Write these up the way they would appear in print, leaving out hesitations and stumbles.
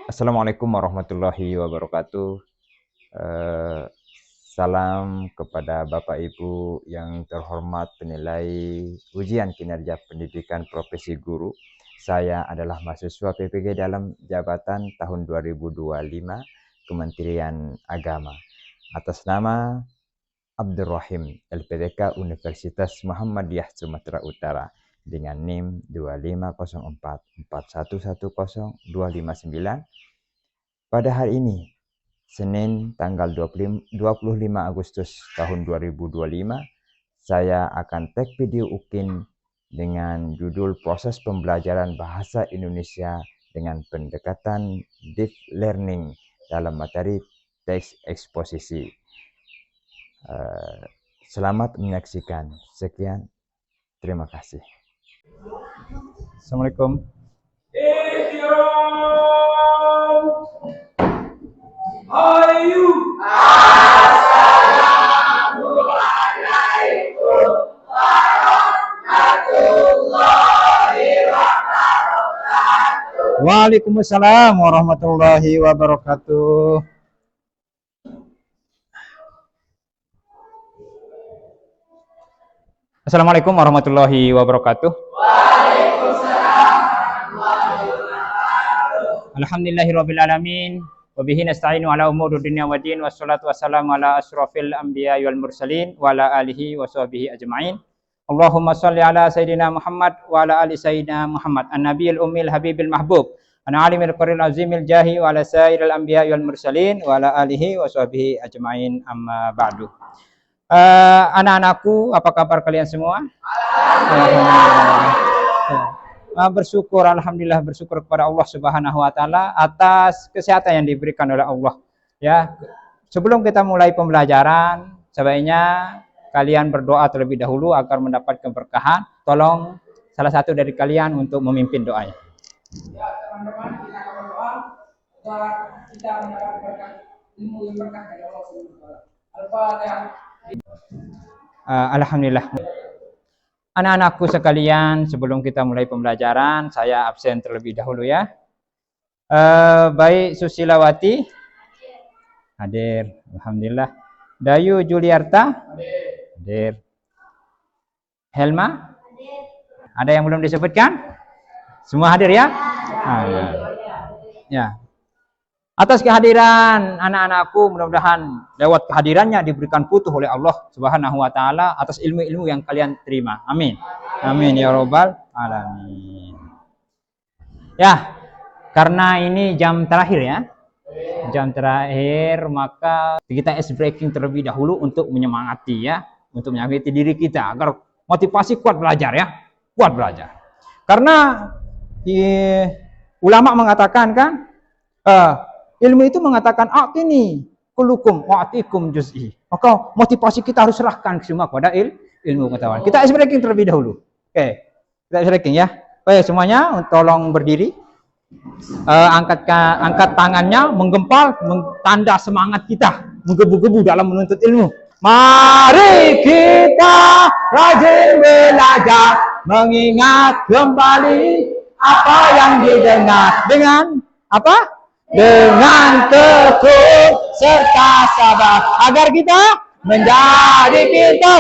Assalamualaikum warahmatullahi wabarakatuh. Eh, Salam kepada Bapak Ibu yang terhormat penilai ujian kinerja pendidikan profesi guru. Saya adalah mahasiswa PPG dalam jabatan tahun 2025 Kementerian Agama. Atas nama Abdurrahim, LPDK Universitas Muhammadiyah Sumatera Utara dengan NIM 25044110259. Pada hari ini, Senin tanggal 25 Agustus tahun 2025, saya akan tag video UKIN dengan judul Proses Pembelajaran Bahasa Indonesia dengan Pendekatan Deep Learning dalam materi teks eksposisi. Selamat menyaksikan. Sekian, terima kasih. Assalamualaikum. Ayu. Assalamualaikum warahmatullahi wabarakatuh. Waalaikumsalam warahmatullahi wabarakatuh. Assalamualaikum warahmatullahi wabarakatuh. Waalaikumsalam warahmatullahi wabarakatuh. Alhamdulillahirabbil alamin. Wa bihi nasta'inu ala umuri dunya waddin wassalatu wassalamu ala asyrafil anbiya'i wal mursalin wa ala alihi wa sahbihi ajma'in. Allahumma shalli ala sayyidina Muhammad wa ala ali sayyidina Muhammad an-nabiyil ummil habibil mahbub ana alimil qaril azimil jahi wa ala sayyidil anbiya'i wal mursalin wa ala alihi wa sahbihi ajma'in amma ba'du. Anak-anakku, apa kabar kalian semua? Alhamdulillah. Bersyukur kepada Allah Subhanahu wa taala atas kesehatan yang diberikan oleh Allah. Ya. Sebelum kita mulai pembelajaran, sebaiknya kalian berdoa terlebih dahulu agar mendapat keberkahan. Tolong salah satu dari kalian untuk memimpin doanya. Ya, teman-teman, kita akan berdoa agar kita mendapat berkah ilmu yang berkah dari Allah Subhanahu wa taala. Al-Fatihah. Alhamdulillah. Anak-anakku sekalian, sebelum kita mulai pembelajaran, saya absen terlebih dahulu ya. Baik Susilawati, hadir, alhamdulillah. Dayu Juliarta, hadir. Helma, hadir. Ada yang belum disebutkan? Semua hadir ya? Ya. Atas kehadiran anak-anakku, mudah-mudahan lewat kehadirannya diberikan putuh oleh Allah Subhanahu wa taala atas ilmu-ilmu yang kalian terima. Amin. Amin ya robbal alamin. Ya, karena ini jam terakhir ya. Jam terakhir, maka kita ice breaking terlebih dahulu untuk menyemangati ya, untuk menyemangati diri kita agar motivasi kuat belajar ya. Kuat belajar. Karena ulama mengatakan kan ilmu itu mengatakan atini kulukum wa'atikum juz'i. Maka motivasi kita harus serahkan semua kepada ilmu pengetahuan. Kita ice breaking terlebih dahulu. Oke. Kita ice breaking ya. Baik semuanya tolong berdiri. Angkat tangannya menggempal tanda semangat kita menggebu-gebu dalam menuntut ilmu. Mari kita rajin belajar mengingat kembali apa yang didengar dengan apa? Dengan tekun serta sabar agar kita menjadi pintar.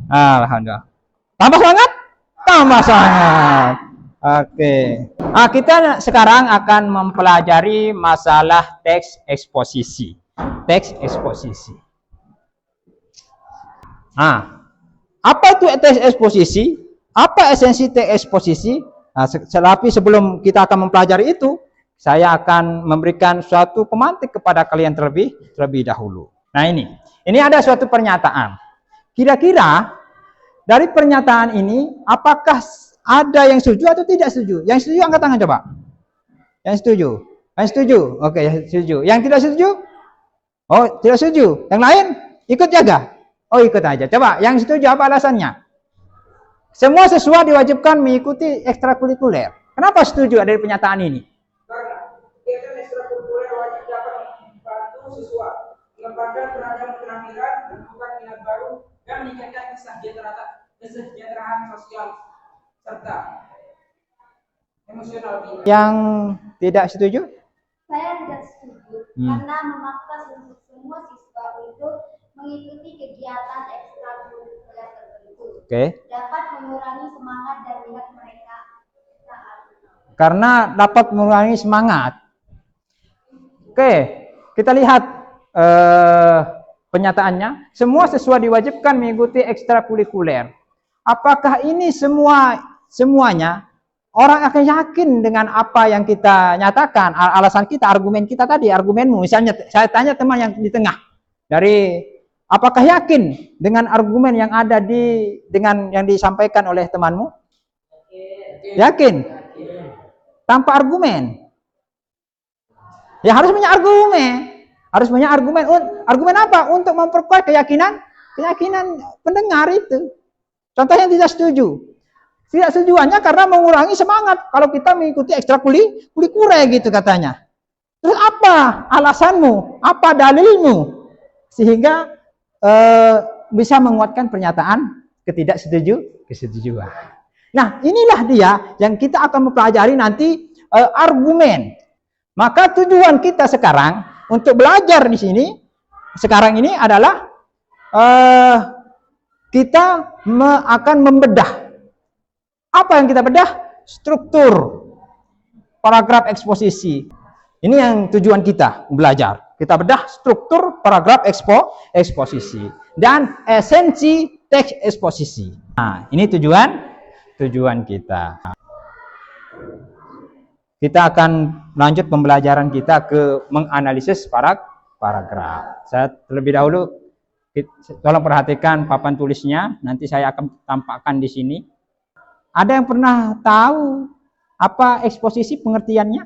Alhamdulillah. Tambah semangat? Tambah semangat. Oke. Nah, kita sekarang akan mempelajari masalah teks eksposisi. Teks eksposisi. Nah, apa itu teks eksposisi? Apa esensi teks eksposisi? Nah, tapi sebelum kita akan mempelajari itu, saya akan memberikan suatu pemantik kepada kalian terlebih dahulu. Nah ini ada suatu pernyataan. Kira-kira dari pernyataan ini, apakah ada yang setuju atau tidak setuju? Yang setuju angkat tangan coba. Yang setuju? Yang setuju? Oke, yang setuju. Yang tidak setuju? Oh, tidak setuju. Yang lain ikut jaga? Oh, ikut aja. Coba, yang setuju apa alasannya? Semua siswa diwajibkan mengikuti ekstrakurikuler. Kenapa setuju dari pernyataan ini? Karena kegiatan ekstrakurikuler wajib dapat membantu siswa mengembangkan beragam keterampilan, menemukan minat baru, dan meningkatkan kesejahteraan sosial serta emosional kita. Yang tidak setuju? Saya tidak setuju karena memaksa semua siswa untuk mengikuti kegiatan ekstrakurikuler tertentu Oke. dapat mengurangi semangat dan minat mereka saat Karena dapat mengurangi semangat. Oke, kita lihat penyataannya. Semua siswa diwajibkan mengikuti ekstrakurikuler. Apakah ini semuanya orang akan yakin dengan apa yang kita nyatakan, alasan kita, argumen kita tadi, argumenmu. Misalnya saya tanya teman yang di tengah, apakah yakin dengan argumen yang ada dengan yang disampaikan oleh temanmu? Yakin? Tanpa argumen. Ya harus punya argumen. Harus punya argumen. Argumen apa? Untuk memperkuat keyakinan pendengar itu. Contohnya tidak setuju. Tidak setujuannya karena mengurangi semangat. Kalau kita mengikuti ekstrakurikuler gitu katanya. Terus apa alasanmu? Apa dalilmu? Sehingga bisa menguatkan pernyataan kesetujuan. Nah, inilah dia yang kita akan mempelajari nanti argumen. Maka tujuan kita sekarang untuk belajar di sini sekarang ini adalah kita akan membedah. Apa yang kita bedah? Struktur paragraf eksposisi. Ini yang tujuan kita belajar. Kita bedah struktur paragraf eksposisi dan esensi teks eksposisi. Nah, ini tujuan kita. Kita akan lanjut pembelajaran kita ke menganalisis paragraf. Saya terlebih dahulu tolong perhatikan papan tulisnya. Nanti saya akan tampakkan di sini. Ada yang pernah tahu apa eksposisi pengertiannya?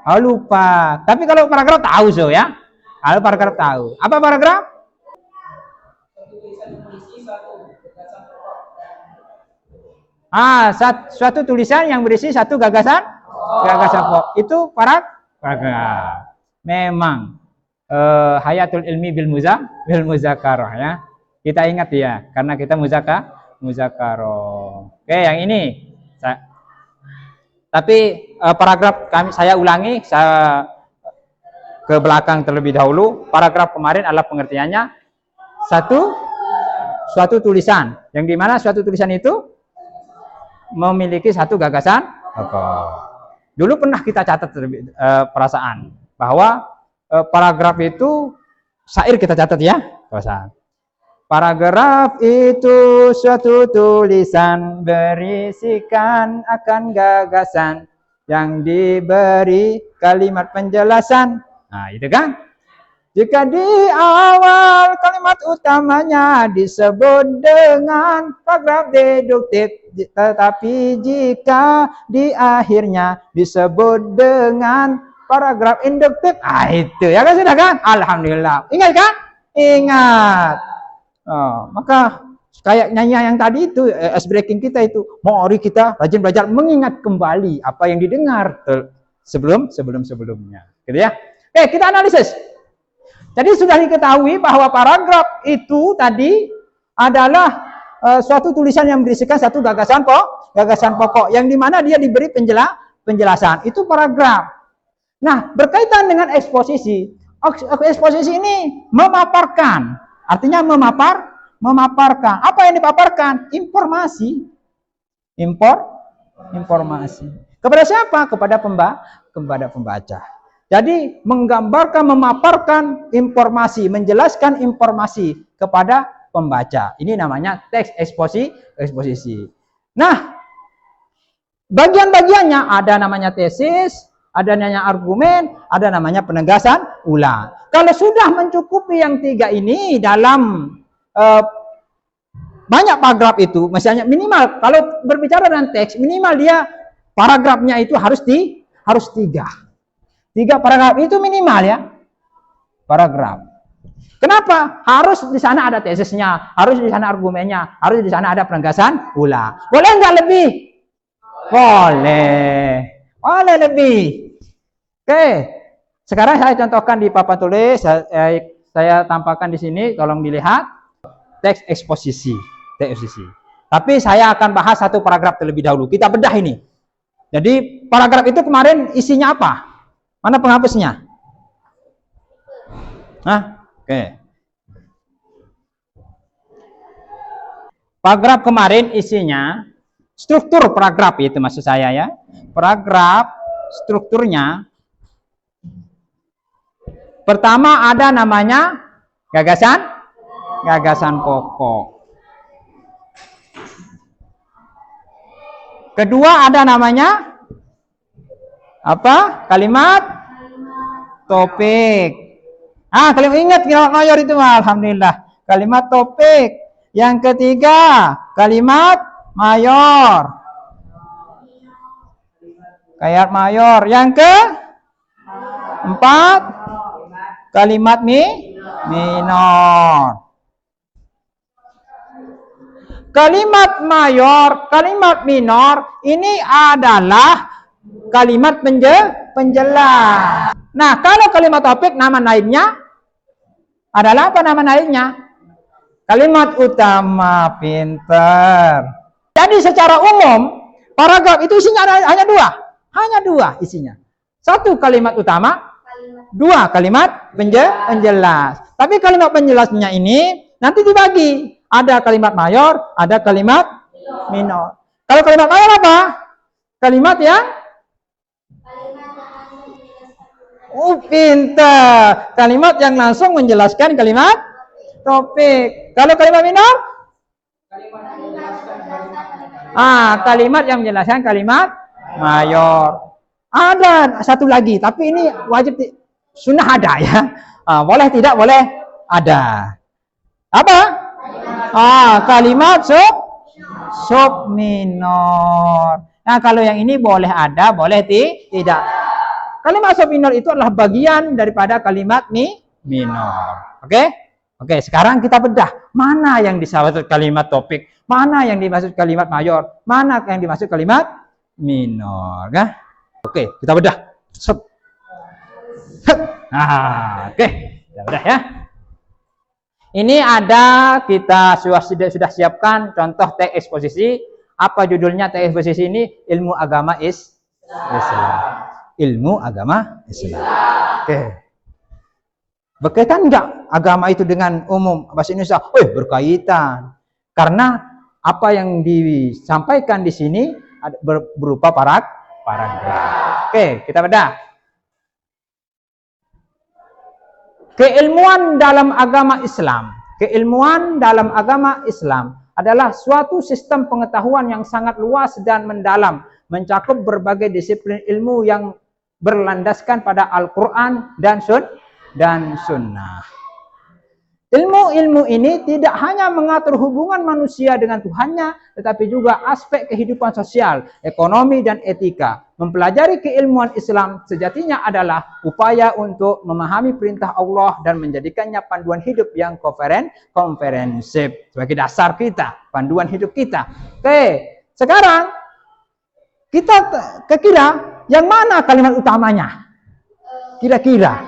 Oh, lupa. Tapi kalau paragraf tahu ya. Kalau paragraf tahu. Apa paragraf? Suatu tulisan yang berisi satu gagasan pokok. Itu paragraf. Memang hayatul ilmi bil muzakarah ya. Kita ingat ya, karena kita muzakarah. Oke, yang ini. Tapi paragraf saya ulangi, saya ke belakang terlebih dahulu. Paragraf kemarin adalah pengertiannya suatu tulisan, yang dimana suatu tulisan itu memiliki satu gagasan pokok. Dulu pernah kita catat perasaan bahwa paragraf itu syair kita catat ya, perasaan. Paragraf itu suatu tulisan berisikan akan gagasan yang diberi kalimat penjelasan. Nah, itu kan? Jika di awal kalimat utamanya disebut dengan paragraf deduktif, tetapi jika di akhirnya disebut dengan paragraf induktif, itu ya kan, sudah kan? Alhamdulillah. Ingat kan? Ingat. Maka kayak nyanyi yang tadi itu, ice breaking kita itu, mari kita rajin belajar mengingat kembali apa yang didengar sebelumnya, gitu ya. Oke, kita analisis. Jadi sudah diketahui bahwa paragraf itu tadi adalah suatu tulisan yang berisikan satu gagasan pokok, yang dimana dia diberi penjelasan. Itu paragraf. Nah, berkaitan dengan eksposisi. Eksposisi ini memaparkan. Artinya memaparkan. Apa yang dipaparkan? Informasi. Informasi. Kepada siapa? Kepada pembaca. Jadi menggambarkan, memaparkan informasi, menjelaskan informasi kepada pembaca. Ini namanya teks eksposisi. Nah, bagian-bagiannya ada namanya tesis, ada namanya argumen, ada namanya penegasan ulang. Kalau sudah mencukupi yang tiga ini dalam banyak paragraf itu, misalnya minimal kalau berbicara dengan teks, minimal dia paragrafnya itu harus tiga. Tiga paragraf itu minimal ya. Paragraf. Kenapa? Harus di sana ada tesisnya, harus di sana argumennya, harus di sana ada penegasan ulang. Boleh nggak lebih? Boleh lebih. Oke. Sekarang saya contohkan di papan tulis, saya tampakkan di sini, tolong dilihat teks eksposisi. Tapi saya akan bahas satu paragraf terlebih dahulu. Kita bedah ini. Jadi paragraf itu kemarin isinya apa? Mana penghapusnya? Hah? Oke. Paragraf kemarin isinya struktur paragraf itu maksud saya ya. Paragraf strukturnya pertama ada namanya gagasan pokok. Kedua ada namanya apa? Kalimat topik. Kalian ingat kalimat mayor itu, alhamdulillah. Kalimat topik. Yang ketiga, kalimat mayor. Kalimat mayor. Yang keempat, kalimat minor. Kalimat mayor, kalimat minor ini adalah kalimat penjelas. Nah, kalau kalimat topik nama naibnya adalah apa nama naibnya? Kalimat utama, pinter. Jadi secara umum paragraf itu isinya hanya dua isinya. Satu kalimat utama, dua kalimat penjelas. Tapi kalimat penjelasnya ini nanti dibagi. Ada kalimat mayor, ada kalimat minor. Kalau kalimat mayor apa? Kalimat yang pintar. Kalimat yang langsung menjelaskan kalimat topik. Kalau kalimat minor? Kalimat yang menjelaskan kalimat mayor. Ada satu lagi, tapi ini wajib sunnah ada ya. Boleh tidak boleh ada. Apa? Kalimat sub minor. Nah, kalau yang ini boleh ada, boleh tidak. Kalimat sub minor itu adalah bagian daripada kalimat minor. Oke, sekarang kita bedah. Mana yang dimaksud kalimat topik? Mana yang dimaksud kalimat mayor? Mana yang dimaksud kalimat minor? Oke, kita bedah. Oke, kita bedah ya. Ini ada kita sudah siapkan contoh teks eksposisi. Apa judulnya teks eksposisi ini? Ilmu agama Islam. Ilmu agama Islam. Oke. Berkaitan enggak agama itu dengan umum bahasa Indonesia? Berkaitan. Karena apa yang disampaikan di sini berupa paragraf. Oke, kita bedah. Keilmuan dalam agama Islam. Keilmuan dalam agama Islam adalah suatu sistem pengetahuan yang sangat luas dan mendalam, mencakup berbagai disiplin ilmu yang berlandaskan pada Al-Quran dan Sunnah. Ilmu-ilmu ini tidak hanya mengatur hubungan manusia dengan Tuhannya, tetapi juga aspek kehidupan sosial, ekonomi, dan etika. Mempelajari keilmuan Islam sejatinya adalah upaya untuk memahami perintah Allah dan menjadikannya panduan hidup yang komprehensif sebagai dasar kita, panduan hidup kita. Oke, sekarang kita kira yang mana kalimat utamanya? Kira-kira?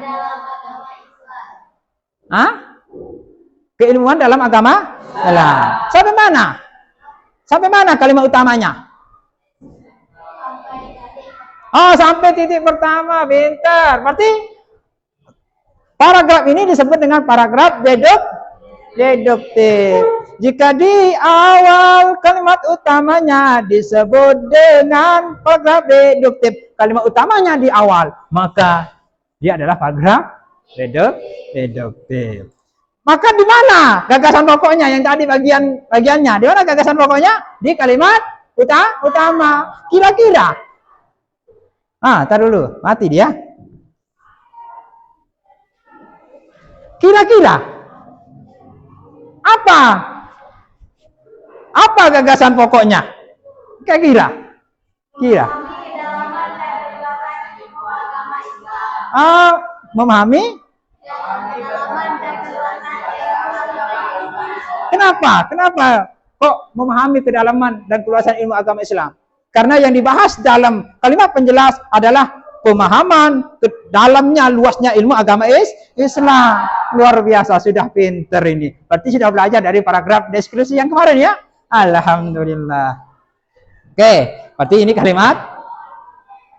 Keilmuan dalam agama? Sampai mana? Sampai mana kalimat utamanya? Sampai titik pertama, pintar. Berarti paragraf ini disebut dengan paragraf deduktif. Jika di awal kalimat utamanya disebut dengan paragraf deduktif, kalimat utamanya di awal, maka dia adalah paragraf deduktif. Maka di mana gagasan pokoknya yang tadi bagiannya? Di mana gagasan pokoknya? Di kalimat utama. Kira-kira. Tar dulu, mati dia. Kira-kira. Apa gagasan pokoknya? Kira-kira. Memahami? Kenapa kok memahami kedalaman dan keluasan ilmu agama Islam? Karena yang dibahas dalam kalimat penjelas adalah pemahaman dalamnya luasnya ilmu agama Islam. Luar biasa, sudah pinter ini. Berarti sudah belajar dari paragraf deskripsi yang kemarin ya. Alhamdulillah. Oke, berarti ini kalimat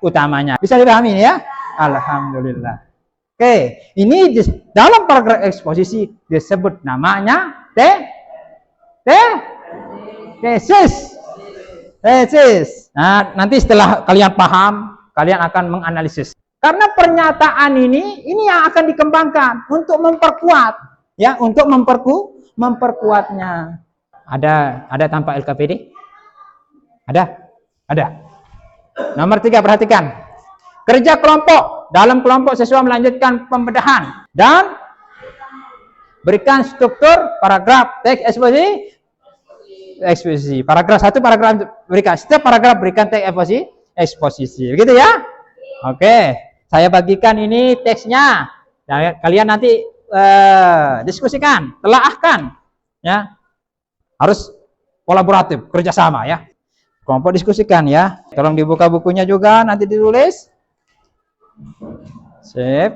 utamanya. Bisa dipahami ya? Alhamdulillah. Oke, ini dalam paragraf eksposisi disebut namanya tesis. Tesis. Nah, nanti setelah kalian paham, kalian akan menganalisis. Karena pernyataan ini yang akan dikembangkan untuk memperkuat, ya, untuk memperkuatnya. Ada tanpa LKPD? Ada. Nomor 3, perhatikan. Kerja kelompok. Dalam kelompok siswa melanjutkan pembedahan dan berikan struktur paragraf teks eksposisi. Paragraf 1 paragraf berikan. Setiap paragraf berikan teks eksposisi. Begitu ya? Oke. Saya bagikan ini teksnya. Dan kalian nanti diskusikan, telaahkan, ya. Harus kolaboratif, kerjasama ya. Kelompok diskusikan ya. Tolong dibuka bukunya juga, nanti ditulis. Sip.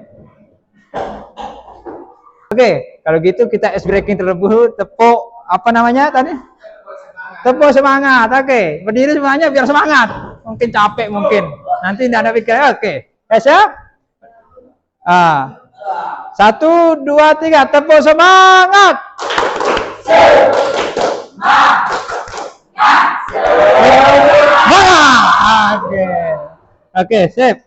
Oke, kalau gitu kita ice breaking terlebih tepuk apa namanya tadi? Tepuk semangat. Oke, berdiri semuanya biar semangat. Mungkin capek mungkin. Nanti tidak ada pikiran. Oke. Siap? 1, 2, 3, tepuk semangat. Oke, sip.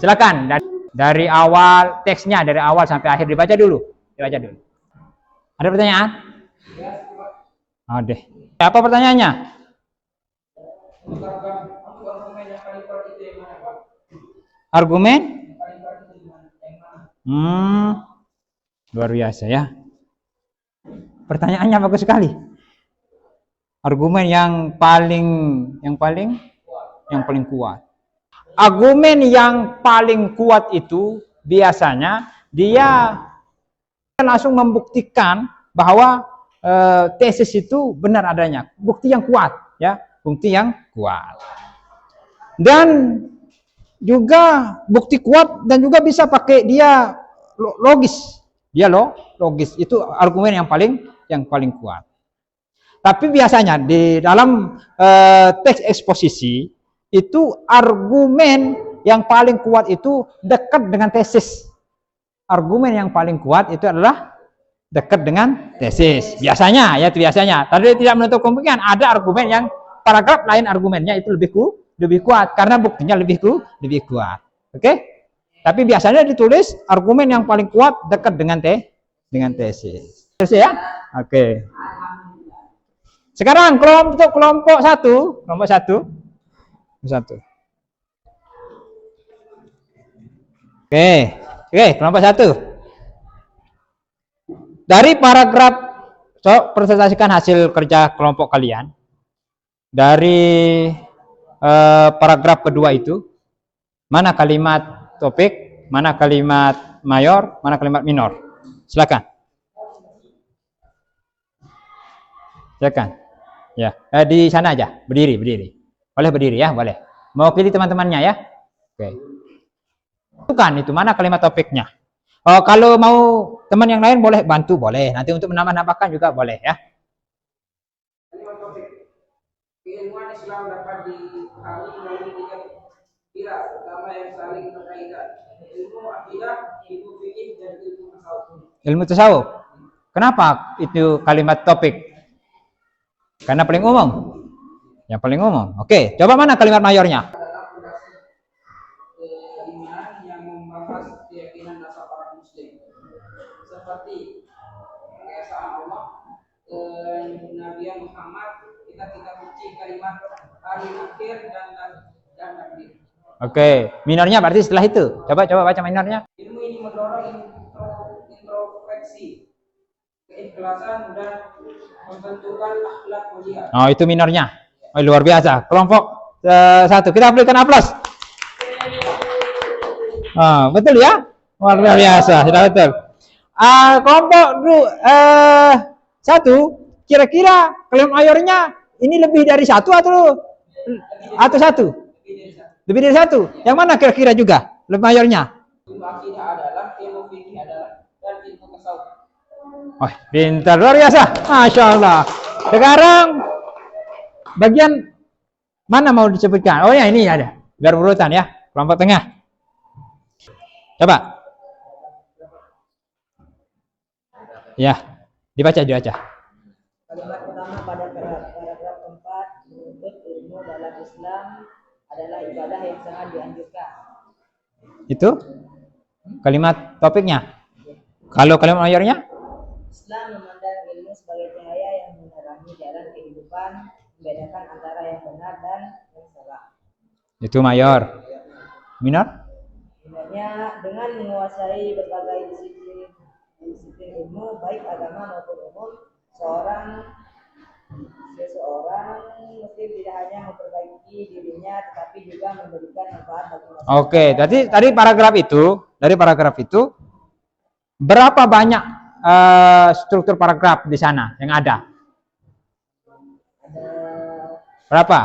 Silakan dari awal teksnya, dari awal sampai akhir dibaca dulu. Ada pertanyaan? Ada. Apa pertanyaannya? Argumen? Luar biasa ya. Pertanyaannya bagus sekali. Argumen yang paling kuat. Argumen yang paling kuat itu biasanya dia langsung membuktikan bahwa tesis itu benar adanya. Bukti yang kuat, ya, bukti yang kuat. Dan juga bukti kuat dan juga bisa pakai dia logis. Dia logis itu argumen yang paling kuat. Tapi biasanya di dalam teks eksposisi itu argumen yang paling kuat itu dekat dengan tesis. Argumen yang paling kuat itu adalah dekat dengan tesis. Biasanya ya, biasanya. Tadi tidak menutup kemungkinan ada argumen yang paragraf lain argumennya itu lebih kuat karena buktinya lebih kuat. Oke? Tapi biasanya ditulis argumen yang paling kuat dekat dengan tesis. Tesis ya? Oke. Sekarang kelompok 1. Oke, kelompok 1. Dari paragraf, presentasikan hasil kerja kelompok kalian. Dari paragraf kedua itu, mana kalimat topik, mana kalimat mayor, mana kalimat minor. Silakan. Ya, di sana aja, berdiri. Boleh berdiri ya, boleh. Mau pilih teman-temannya ya. Oke. Bukan itu mana kalimat topiknya. Oh, kalau mau teman yang lain boleh bantu, boleh. Nanti untuk menambah-nambahkan juga boleh ya. Kalimat topik. Keilmuan Islam dapat dipahami melalui 3 pilar utama yang saling berkaitan. Ilmu akidah, ilmu fikih, dan ilmu tasawuf. Ilmu tasawuf. Kenapa itu kalimat topik? Karena paling umum. Yang paling umum. Oke, coba mana kalimat mayornya? Keimanan yang membahas keyakinan dasar orang muslim. Seperti keesaan Allah, Nabi Muhammad, kita kunci kalimat hari akhir dan takdir. Oke, minornya berarti setelah itu. Coba baca minornya. Ilmu ini mendorong introspeksi, keikhlasan, dan membentukkan akhlak mulia. Oh, itu minornya. Oh, luar biasa. Kelompok 1. Kita berikan aplaus. Oh, betul ya? Luar biasa. Sudah betul. Kelompok 1, kira-kira kalimat mayornya ini lebih dari 1 atau 1? Lebih dari 1. Yang mana kira-kira juga lebih mayornya? Ilmu akidah adalah, ilmu fikih adalah, dan ilmu tasawuf. Oh, pintar, luar biasa. Masya Allah. Sekarang bagian Mana mau disebutkan? Oh ya ini ada. Biar urutan ya. Kelompok tengah. Coba. Ya, dibaca. Kalimat pertama pada paragraf 4 menuntut ilmu dalam Islam adalah ibadah yang sangat dianjurkan. Itu kalimat topiknya. Kalau kalimat mayornya? Islam memandang ilmu sebagai cahaya yang menerangi jalan kehidupan, membedakan antara yang benar dan yang salah. Itu mayor. Minor? Sebenarnya dengan menguasai berbagai disiplin ilmu baik agama maupun umum, seseorang muslim tidak hanya memperbaiki dirinya tetapi juga memberikan manfaat bagi masyarakat. Oke, jadi dari paragraf itu berapa banyak struktur paragraf di sana yang ada? Ada Berapa?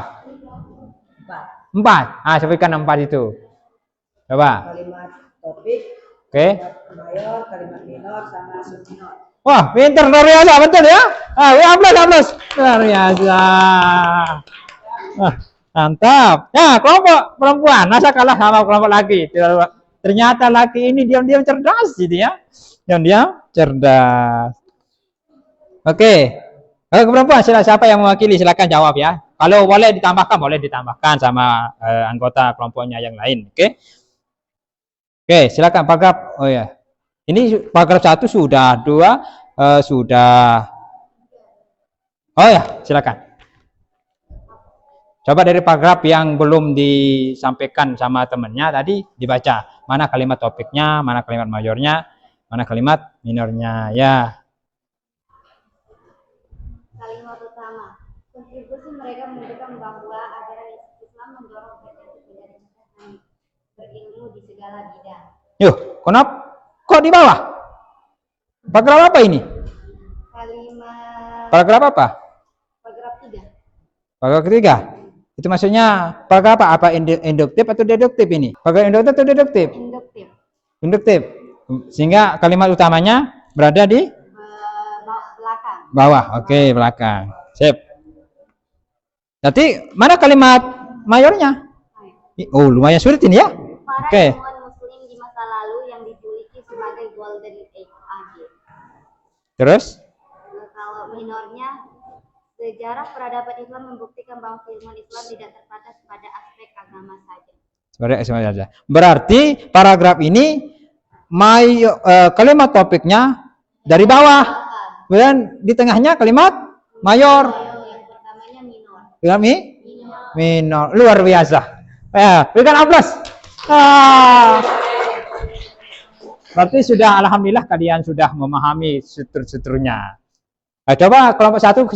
4 4. Sebutkan 4 itu. Coba. kalimat topik, Oke. kalimat mayor, kalimat minor, sama subminor. Wah, pinter, luar biasa, betul ya? Aplaus. Luar biasa. Mantap. Ya, kelompok perempuan, masa kalah sama kelompok laki. Ternyata laki ini diam-diam cerdas gitu ya. Diam-diam cerdas. Oke. Kalau perempuan, siapa yang mewakili? Silakan jawab ya. Kalau boleh ditambahkan sama anggota kelompoknya yang lain. Oke. Oke, silakan paragraf. Oh ya. Ini paragraf 1 sudah, 2 sudah. Oh ya, silakan. Coba dari paragraf yang belum disampaikan sama temennya tadi dibaca. Mana kalimat topiknya, mana kalimat mayornya, mana kalimat minornya. Ya. Kalimat utama. Kontribusi mereka menunjukkan bahwa ajaran Islam mendorong preventif solidaritas dan berilmu di segala bidang. Yuk, kenapa? Kok di bawah? Paragraf apa ini? Kalimat Paragraf apa? paragraf 3. Paragraf ketiga. Itu maksudnya paragraf apa? Apa induktif atau deduktif ini? Paragraf induktif atau deduktif? Induktif. Induktif. Sehingga kalimat utamanya berada di Belakang. bawah. Oke, belakang. Sip. Jadi mana kalimat mayornya? Oh, lumayan sulit ini ya. Para Oke. ilmuwan muslim di masa lalu yang dijuluki sebagai Golden Age. Terus? Kalau minornya, sejarah peradaban Islam membuktikan bahwa keilmuan Islam tidak terbatas pada aspek agama saja. Sebenarnya. Berarti paragraf ini kalimat topiknya dari bawah. Kemudian di tengahnya kalimat mayor. Yang pertamanya minor. Kalimat minor. Luar biasa. Ya, berikan aplaus. Berarti sudah alhamdulillah kalian sudah memahami strukturnya. Nah, coba kelompok 1.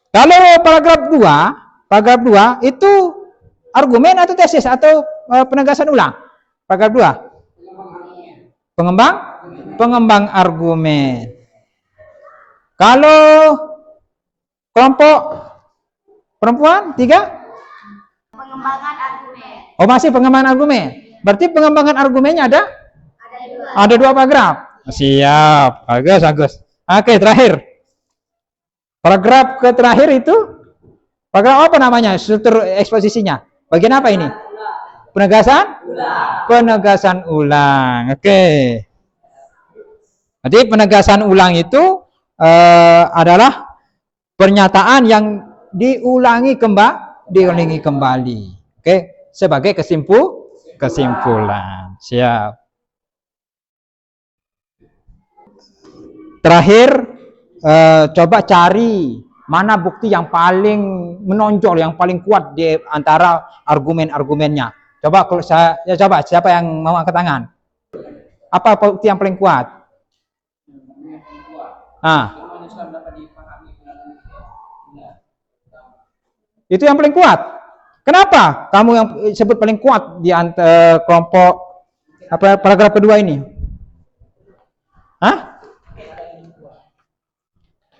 Kalau paragraf 2 itu argumen atau tesis atau penegasan ulang? Paragraf 2. Pengembang argumen. Kalau kelompok perempuan 3? Pengembangan argumen. Oh, masih pengembangan argumen. Berarti pengembangan argumennya ada 2 paragraf. Siap. Bagus. Oke, terakhir. Paragraf terakhir itu paragraf apa namanya? Struktur eksposisinya. Bagian apa ini? Penegasan ulang. Oke. Jadi penegasan ulang itu adalah pernyataan yang diulangi kembali. Oke, sebagai kesimpulan. Siap. Terakhir, coba cari mana bukti yang paling menonjol, yang paling kuat di antara argumen-argumennya. Coba kalau coba siapa yang mau angkat tangan? Apa bukti yang paling kuat? Itu yang paling kuat. Kenapa kamu yang sebut paling kuat di antara kelompok paragraf kedua ini?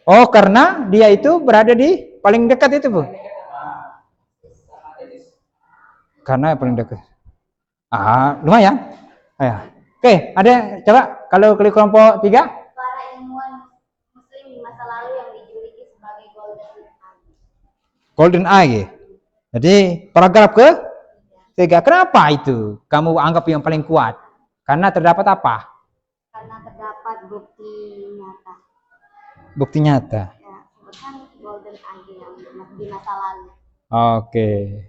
Oh, karena dia itu berada di paling dekat itu, Bu. Karena paling dekat. Lumayan. Oke, ada coba kalau klik kelompok 3. Para ilmuwan muslim di masa lalu yang dijuluki sebagai Golden Age. Golden Age. Jadi paragraf ketiga. Kenapa itu kamu anggap yang paling kuat? Karena terdapat apa? Karena terdapat bukti nyata. Bukti nyata. Ya, sebutkan golden age yang di masa lalu. Oke.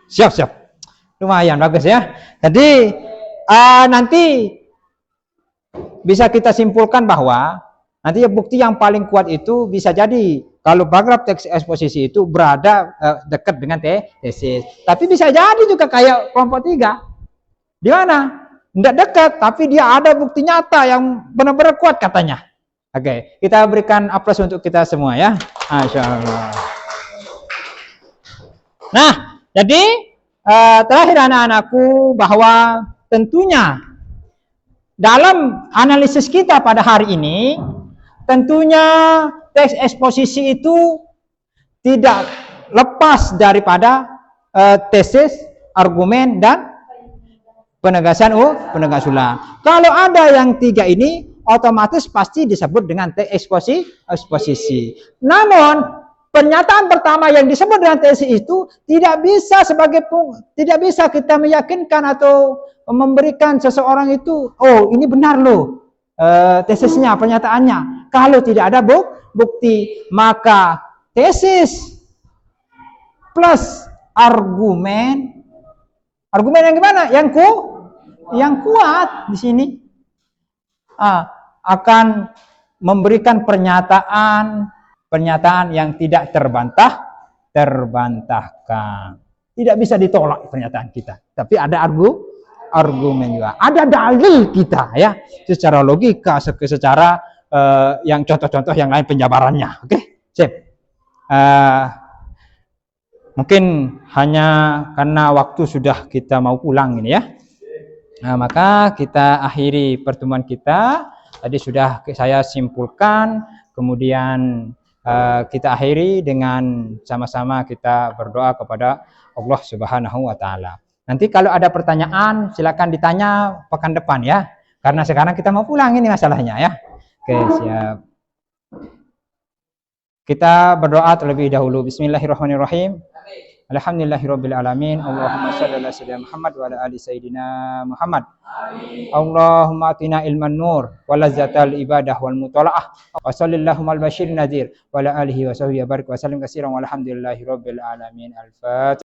Siap. Lumayan bagus ya. Jadi nanti bisa kita simpulkan bahwa nanti bukti yang paling kuat itu bisa jadi kalau paragraf teks eksposisi itu berada dekat dengan tesis. Tapi bisa jadi juga kayak kelompok 3. Di mana? Tidak dekat, tapi dia ada bukti nyata yang benar-benar kuat katanya. Oke, kita berikan aplaus untuk kita semua ya. Masya Allah. Nah, jadi terakhir anak-anakku bahwa tentunya dalam analisis kita pada hari ini, tentunya teks eksposisi itu tidak lepas daripada tesis, argumen, dan penegasan ulang. Kalau ada yang 3 ini, otomatis pasti disebut dengan teks eksposisi. Namun pernyataan pertama yang disebut dengan tesis itu tidak bisa kita meyakinkan atau memberikan seseorang itu, oh ini benar loh tesisnya, pernyataannya. Kalau tidak ada bukti, maka tesis plus argumen yang gimana? Yang kuat di sini akan memberikan pernyataan yang tidak terbantahkan. Tidak bisa ditolak pernyataan kita. Tapi ada argumen juga. Ada dalil kita ya. Secara logika, secara yang contoh-contoh yang lain penjabarannya. Oke? Sip. Mungkin hanya karena waktu sudah kita mau pulang ini ya. Nah, maka kita akhiri pertemuan kita. Tadi sudah saya simpulkan, kemudian kita akhiri dengan sama-sama kita berdoa kepada Allah Subhanahu wa taala. Nanti kalau ada pertanyaan silakan ditanya pekan depan ya. Karena sekarang kita mau pulang ini masalahnya ya. Oke, siap. Kita berdoa terlebih dahulu. Bismillahirrahmanirrahim. Alhamdulillahirabbil alamin. Allahumma shalli ala sayyidina Muhammad wa ala ali sayyidina Muhammad. Amin. Allahumma atina ilman nur wa lazzatal ibadah wal mutalaah. Wa sallallahu al bashir nadir wa ala alihi wa sahbihi barik wa sallim katsiran walhamdulillahirabbil alamin. Al-Fatihah.